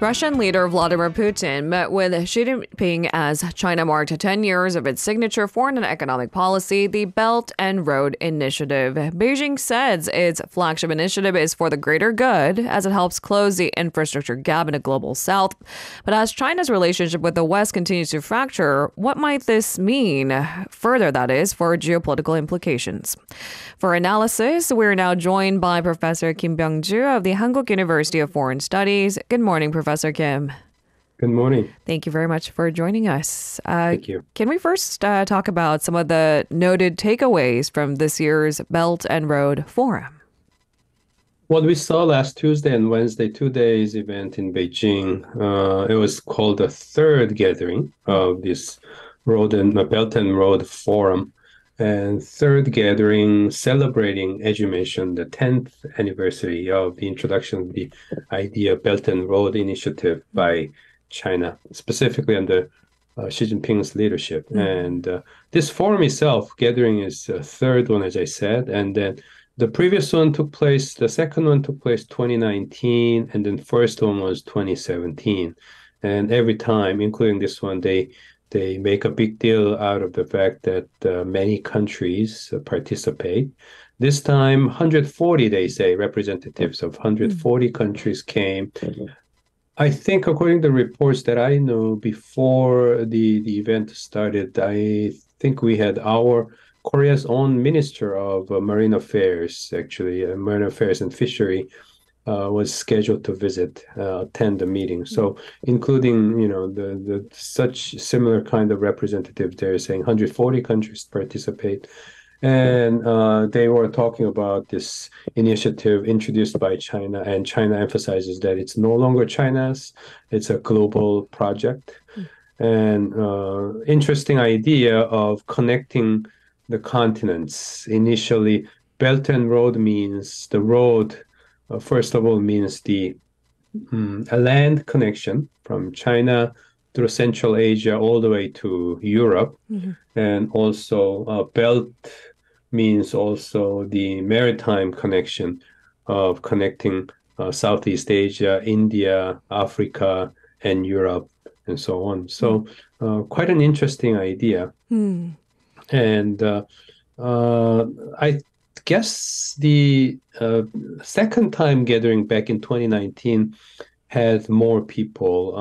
Russian leader Vladimir Putin met with Xi Jinping as China marked 10 years of its signature foreign and economic policy, the Belt and Road Initiative. Beijing says its flagship initiative is for the greater good as it helps close the infrastructure gap in the global south. But as China's relationship with the West continues to fracture, what might this mean further, that is, for geopolitical implications? For analysis, we're now joined by Professor Kim Byung-joo of the Hankuk University of Foreign Studies. Good morning, Professor Kim. Good morning. Thank you very much for joining us. Thank you. Can we first talk about some of the noted takeaways from this year's Belt and Road Forum? What we saw last Tuesday and Wednesday, 2 days event in Beijing, it was called the third gathering of this Belt and Road Forum. And third gathering celebrating, as you mentioned, the 10th anniversary of the introduction of the idea Belt and Road Initiative by China, specifically under Xi Jinping's leadership. And this forum itself, gathering is the third one, as I said. And then the previous one took place, the second one took place 2019, and then first one was 2017. And every time, including this one, they make a big deal out of the fact that many countries participate. This time, 140, they say, representatives of 140 countries came. I think, according to reports that I know, before the event started, I think we had Korea's own Minister of Marine Affairs, actually, Marine Affairs and Fishery, was scheduled to attend the meeting. So, including, the such similar kind of representatives, they're saying 140 countries participate. And they were talking about this initiative introduced by China, and China emphasizes that it's no longer China's, it's a global project. And interesting idea of connecting the continents. Initially, Belt and Road means the road. First of all, means a land connection from China through Central Asia all the way to Europe. And also belt means also the maritime connection of connecting Southeast Asia, India, Africa, and Europe, and so on. So quite an interesting idea. And I guess the second time gathering back in 2019 had more people,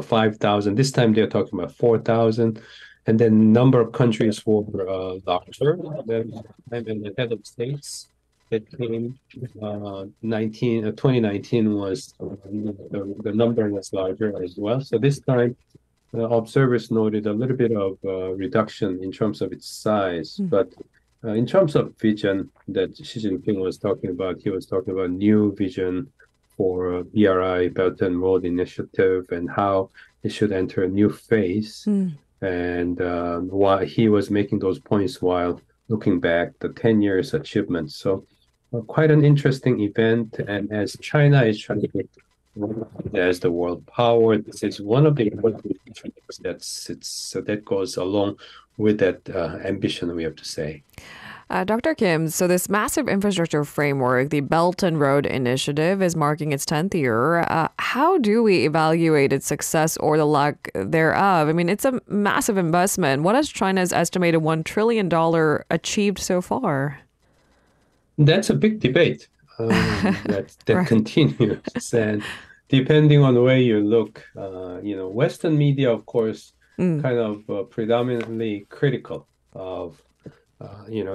5,000. This time they're talking about 4,000. And then number of countries were larger than the head of states that came. 2019 was, the number was larger as well. So this time, observers noted a little bit of reduction in terms of its size, but in terms of vision that Xi Jinping was talking about, he was talking about new vision for BRI, Belt and Road Initiative, and how it should enter a new phase. And while he was making those points while looking back the 10 years achievements. So quite an interesting event. And as China is trying to get as the world power, this is one of the important things that goes along with that ambition, we have to say. Dr. Kim, so this massive infrastructure framework, the Belt and Road Initiative, is marking its 10th year. How do we evaluate its success or the lack thereof? I mean, it's a massive investment. What has China's estimated $1 trillion achieved so far? That's a big debate that Right. continues. And depending on the way you look, Western media, of course, kind of predominantly critical of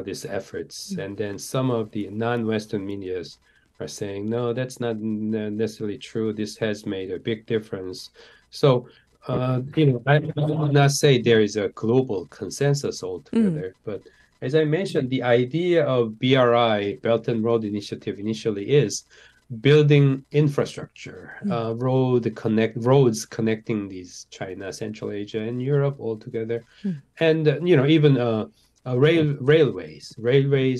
these efforts. And then some of the non-Western medias are saying, no, that's not necessarily true. This has made a big difference. So, I would not say there is a global consensus altogether, but as I mentioned, the idea of BRI, Belt and Road Initiative, initially is building infrastructure, roads connecting these China, Central Asia, and Europe all together, and even railways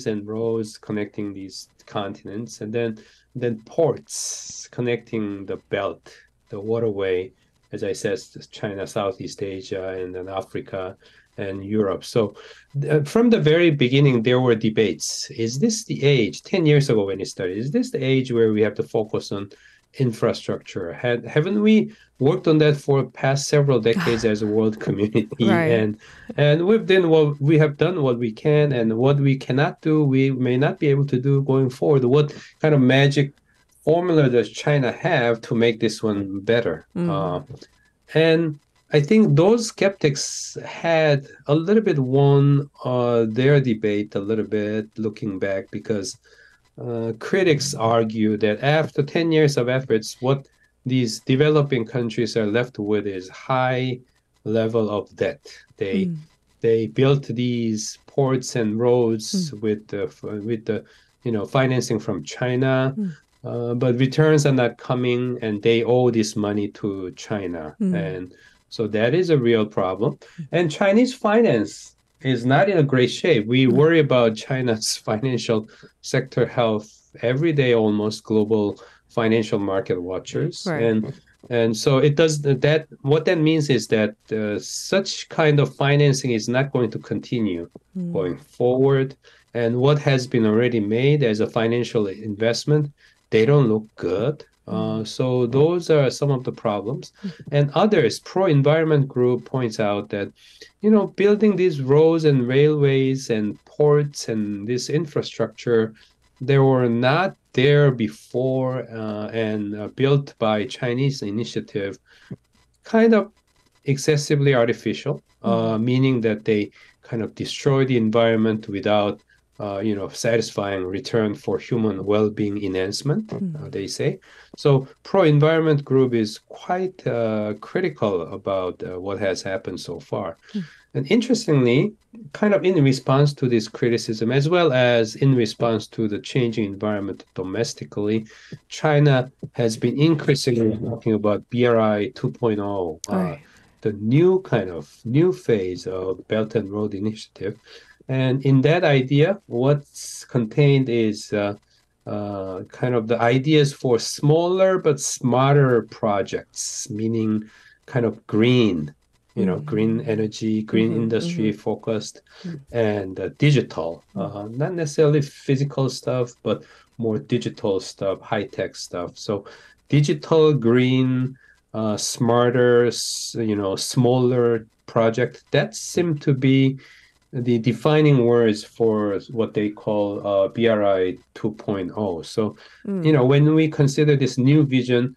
and roads connecting these continents, and then ports connecting the belt, the waterway, as I said, China, Southeast Asia, and then Africa and Europe. So from the very beginning, there were debates. Is this the age, 10 years ago when it started, is this the age where we have to focus on infrastructure. Haven't we worked on that for past several decades as a world community? Right. And we have done what we can, and what we cannot do, we may not be able to do going forward. What kind of magic formula does China have to make this one better? And I think those skeptics had a little bit won their debate a little bit looking back, because critics argue that after 10 years of efforts, what these developing countries are left with is high level of debt. They built these ports and roads with the financing from China, but returns are not coming, and they owe this money to China. And so that is a real problem. And Chinese finance is not in a great shape. We worry about China's financial sector health every day, almost, global financial market watchers. Right. And so it does that. What that means is that such kind of financing is not going to continue going forward. And what has been already made as a financial investment, they don't look good. So those are some of the problems. And others, pro-environment group points out that, building these roads and railways and ports and this infrastructure, they were not there before, and built by Chinese initiative, kind of excessively artificial, meaning that they kind of destroy the environment without satisfying return for human well-being enhancement, they say. So pro-environment group is quite critical about what has happened so far. And interestingly, kind of in response to this criticism, as well as in response to the changing environment domestically, China has been increasingly talking about BRI 2.0, the new phase of Belt and Road Initiative. And in that idea, what's contained is kind of the ideas for smaller but smarter projects, meaning kind of green, green energy, green industry focused, and digital, not necessarily physical stuff, but more digital stuff, high-tech stuff. So digital, green, smarter, smaller project, that seemed to be the defining words for what they call BRI 2.0. So, when we consider this new vision,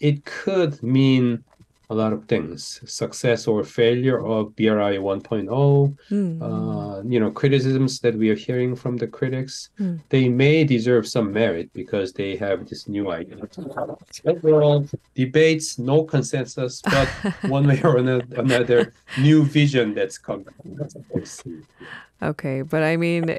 it could mean a lot of things: success or failure of BRI 1.0, criticisms that we are hearing from the critics. They may deserve some merit because they have this new idea. Overall, debates, no consensus, but one way or another, new vision that's coming. Okay, but I mean,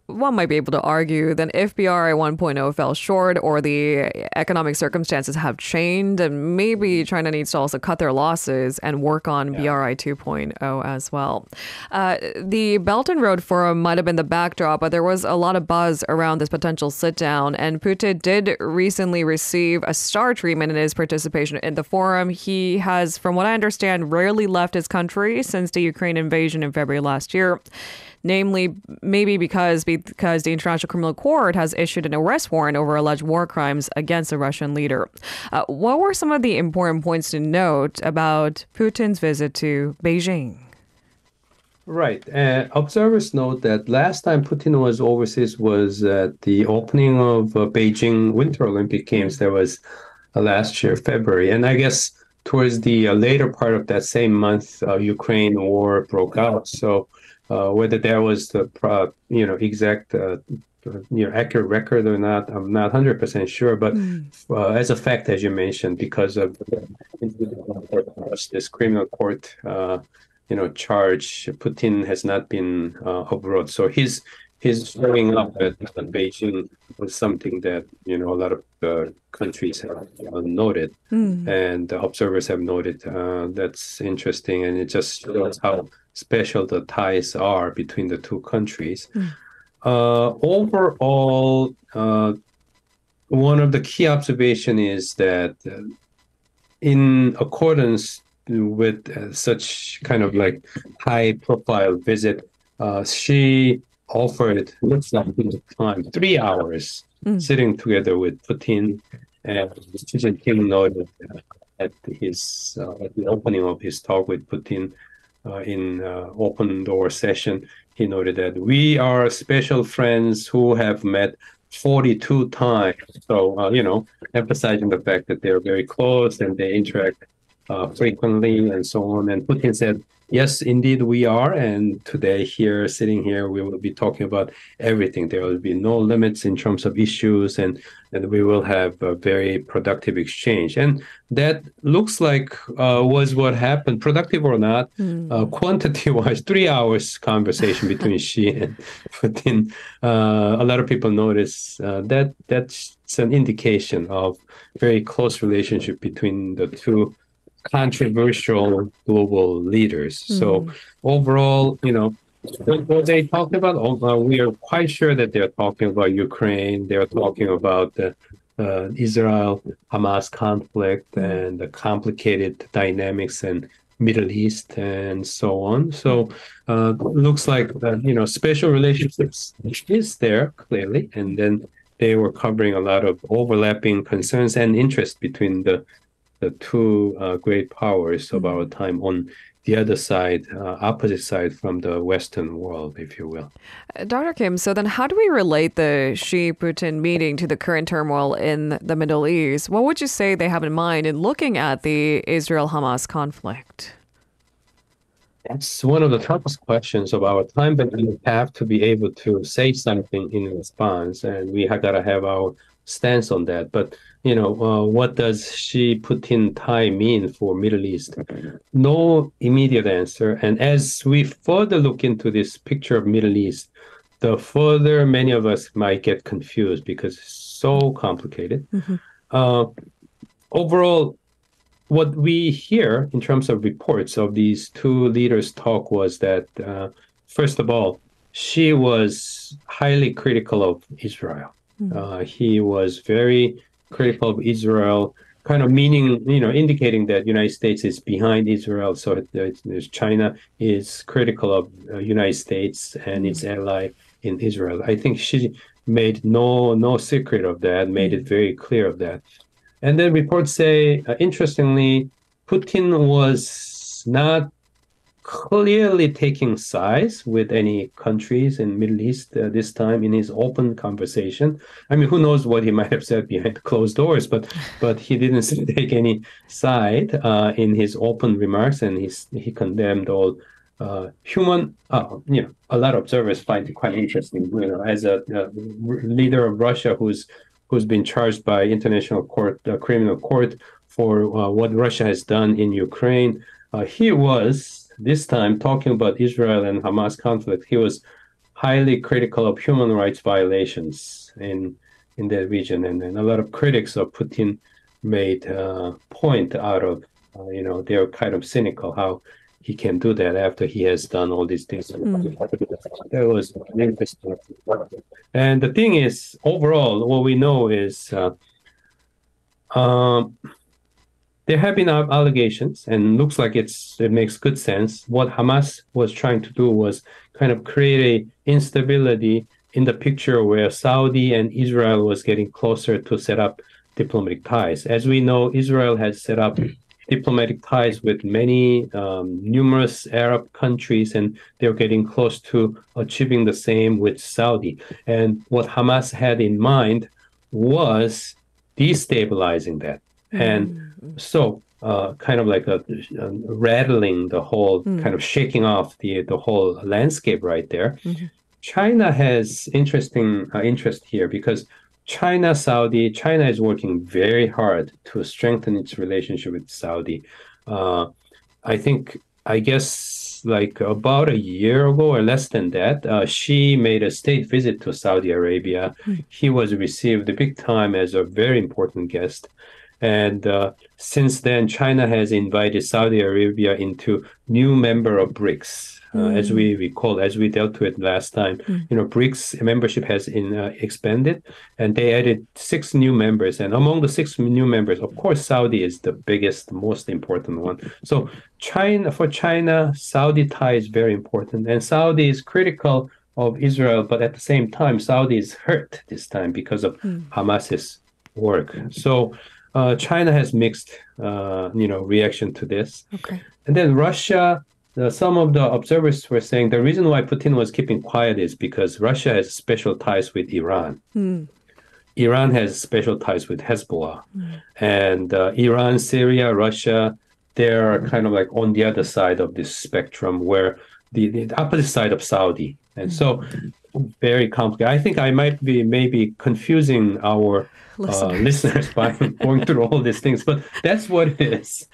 one might be able to argue that if BRI 1.0 fell short or the economic circumstances have changed, then maybe China needs to also cut their losses and work on BRI 2.0 as well. The Belt and Road Forum might have been the backdrop, but there was a lot of buzz around this potential sit-down, and Putin did recently receive a star treatment in his participation in the forum. He has, from what I understand, rarely left his country since the Ukraine invasion in February last year. Namely, maybe because the International Criminal Court has issued an arrest warrant over alleged war crimes against the Russian leader. What were some of the important points to note about Putin's visit to Beijing? Right. Observers note that last time Putin was overseas was at the opening of Beijing Winter Olympic Games. That was last year, February. And I guess towards the later part of that same month, Ukraine war broke out. So whether that was the exact accurate record or not, I'm not 100% sure. But as a fact, as you mentioned, because of this criminal court charge, Putin has not been abroad. So his showing up at Beijing was something that a lot of countries have noted, and observers have noted. That's interesting, and it just shows how special the ties are between the two countries. Overall, one of the key observations is that in accordance with such kind of like high-profile visit, she offered, looks like time, 3 hours sitting together with Putin And Xi Jinping noted at at the opening of his talk with Putin in open door session, he noted that we are special friends who have met 42 times. So, emphasizing the fact that they're very close and they interact frequently and so on. And Putin said, yes, indeed we are. And today here, sitting here, we will be talking about everything. There will be no limits in terms of issues, and we will have a very productive exchange. And that looks like was what happened, productive or not, quantity-wise, 3 hours conversation between Xi and Putin. A lot of people notice that that's an indication of very close relationship between the two controversial global leaders. So overall, what they talked about, we are quite sure that they're talking about Ukraine. They're talking about the Israel-Hamas conflict and the complicated dynamics in Middle East and so on. So looks like special relationships is there clearly, and then they were covering a lot of overlapping concerns and interest between the two great powers of our time on the other side, opposite side from the Western world, if you will. Dr. Kim, so then how do we relate the Xi-Putin meeting to the current turmoil in the Middle East? What would you say they have in mind in looking at the Israel-Hamas conflict? That's one of the toughest questions of our time, but we have to be able to say something in response, and we have got to have our stance on that. But what does Xi-Putin tie mean for Middle East? No immediate answer. And as we further look into this picture of Middle East, the further many of us might get confused because it's so complicated. Overall, what we hear in terms of reports of these two leaders' talk was that, first of all, Xi was highly critical of Israel. He was very critical of Israel, kind of meaning, indicating that United States is behind Israel. So China is critical of United States and its ally in Israel. I think Xi made no secret of that, made it very clear of that. And then reports say, interestingly, Putin was not clearly taking sides with any countries in Middle East this time in his open conversation. I mean, who knows what he might have said behind closed doors, but he didn't take any side in his open remarks, and he condemned all human. A lot of observers find it quite interesting. As a leader of Russia who's been charged by international court, criminal court, for what Russia has done in Ukraine, he was this time talking about Israel and Hamas conflict. He was highly critical of human rights violations in that region, and a lot of critics of Putin made point out of they're kind of cynical how he can do that after he has done all these things. That was interesting. And the thing is, overall, what we know is there have been allegations, and looks like it makes good sense. What Hamas was trying to do was kind of create a instability in the picture where Saudi and Israel was getting closer to set up diplomatic ties. As we know, Israel has set up diplomatic ties with many numerous Arab countries, and they're getting close to achieving the same with Saudi. And what Hamas had in mind was destabilizing that. And so kind of like rattling the whole, kind of shaking off the whole landscape right there. China has interesting interest here because China is working very hard to strengthen its relationship with Saudi. I guess like about a year ago or less than that, Xi made a state visit to Saudi Arabia. He was received big time as a very important guest. And since then, China has invited Saudi Arabia into new member of BRICS. As we recall, as we dealt with last time, BRICS membership has expanded, and they added 6 new members. And among the 6 new members, of course, Saudi is the biggest, most important one. So for China, Saudi tie is very important. And Saudi is critical of Israel, but at the same time, Saudi is hurt this time because of Hamas's work. So China has mixed, reaction to this. Okay. And then Russia, some of the observers were saying the reason why Putin was keeping quiet is because Russia has special ties with Iran. Iran has special ties with Hezbollah. And Iran, Syria, Russia, they're kind of like on the other side of this spectrum where the opposite side of Saudi. And so very complicated. I think I might be maybe confusing our listeners by going through all these things, but that's what it is.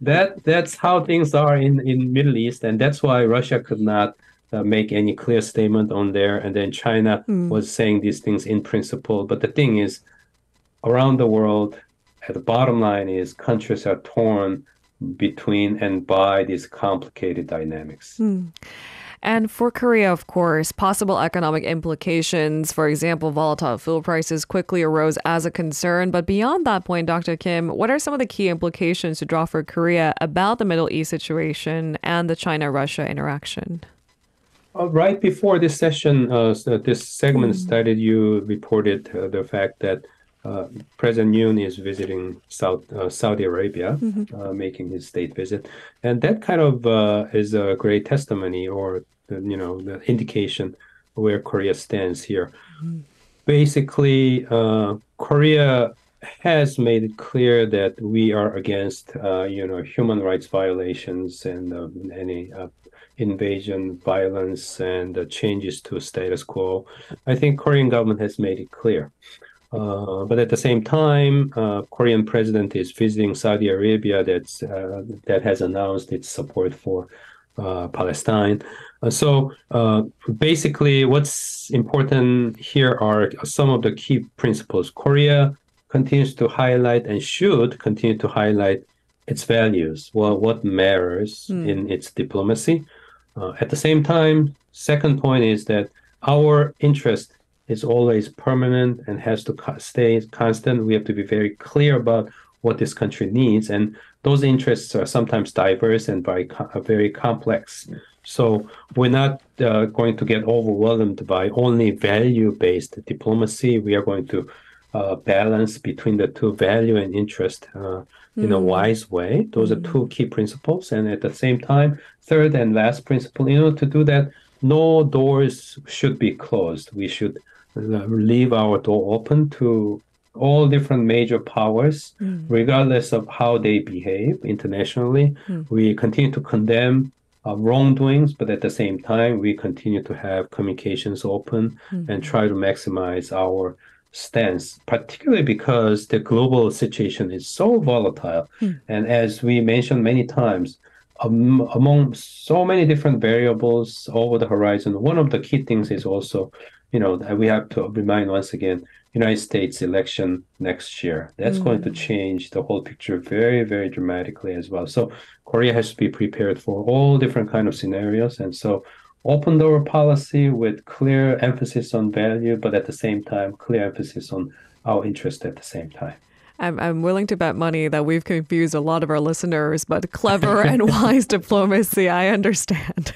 That's how things are in Middle East, and that's why Russia could not make any clear statement on there. And then China was saying these things in principle. But the thing is, around the world, at the bottom line is countries are torn between and by these complicated dynamics. And for Korea, of course, possible economic implications, for example, volatile fuel prices quickly arose as a concern. But beyond that point, Dr. Kim, what are some of the key implications to draw for Korea about the Middle East situation and the China-Russia interaction? Right before this session, this segment started, you reported the fact that President Yoon is visiting Saudi Arabia, making his state visit. And that kind of is a great testimony or, the indication where Korea stands here. Basically, Korea has made it clear that we are against, human rights violations and any invasion, violence, and changes to status quo. I think Korean government has made it clear. But at the same time, Korean president is visiting Saudi Arabia that has announced its support for Palestine. So basically, what's important here are some of the key principles. Korea continues to highlight and should continue to highlight its values, what matters in its diplomacy. At the same time, second point is that our interest is always permanent and has to stay constant. We have to be very clear about what this country needs. And those interests are sometimes diverse and very complex. So we're not going to get overwhelmed by only value-based diplomacy. We are going to balance between the two, value and interest, in a wise way. Those are two key principles. And at the same time, third and last principle, to do that, no doors should be closed. We should leave our door open to all different major powers, regardless of how they behave internationally. We continue to condemn wrongdoings, but at the same time, we continue to have communications open and try to maximize our stance, particularly because the global situation is so volatile. And as we mentioned many times, among so many different variables over the horizon, one of the key things is also, that we have to remind once again, United States election next year. That's going to change the whole picture very, very dramatically as well. So Korea has to be prepared for all different kind of scenarios. And so open door policy with clear emphasis on value, but at the same time, clear emphasis on our interest at the same time. I'm willing to bet money that we've confused a lot of our listeners, but clever and wise diplomacy, I understand.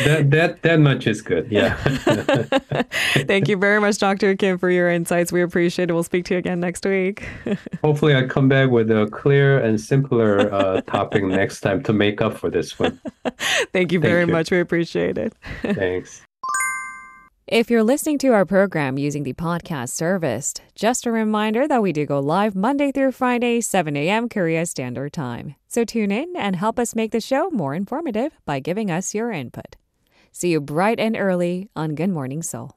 that much is good, yeah. Thank you very much, Dr. Kim, for your insights. We appreciate it. We'll speak to you again next week. Hopefully I come back with a clear and simpler topic next time to make up for this one. Thank you very much. We appreciate it. Thanks. If you're listening to our program using the podcast service, just a reminder that we do go live Monday through Friday, 7 a.m. Korea Standard Time. So tune in and help us make the show more informative by giving us your input. See you bright and early on Good Morning Seoul.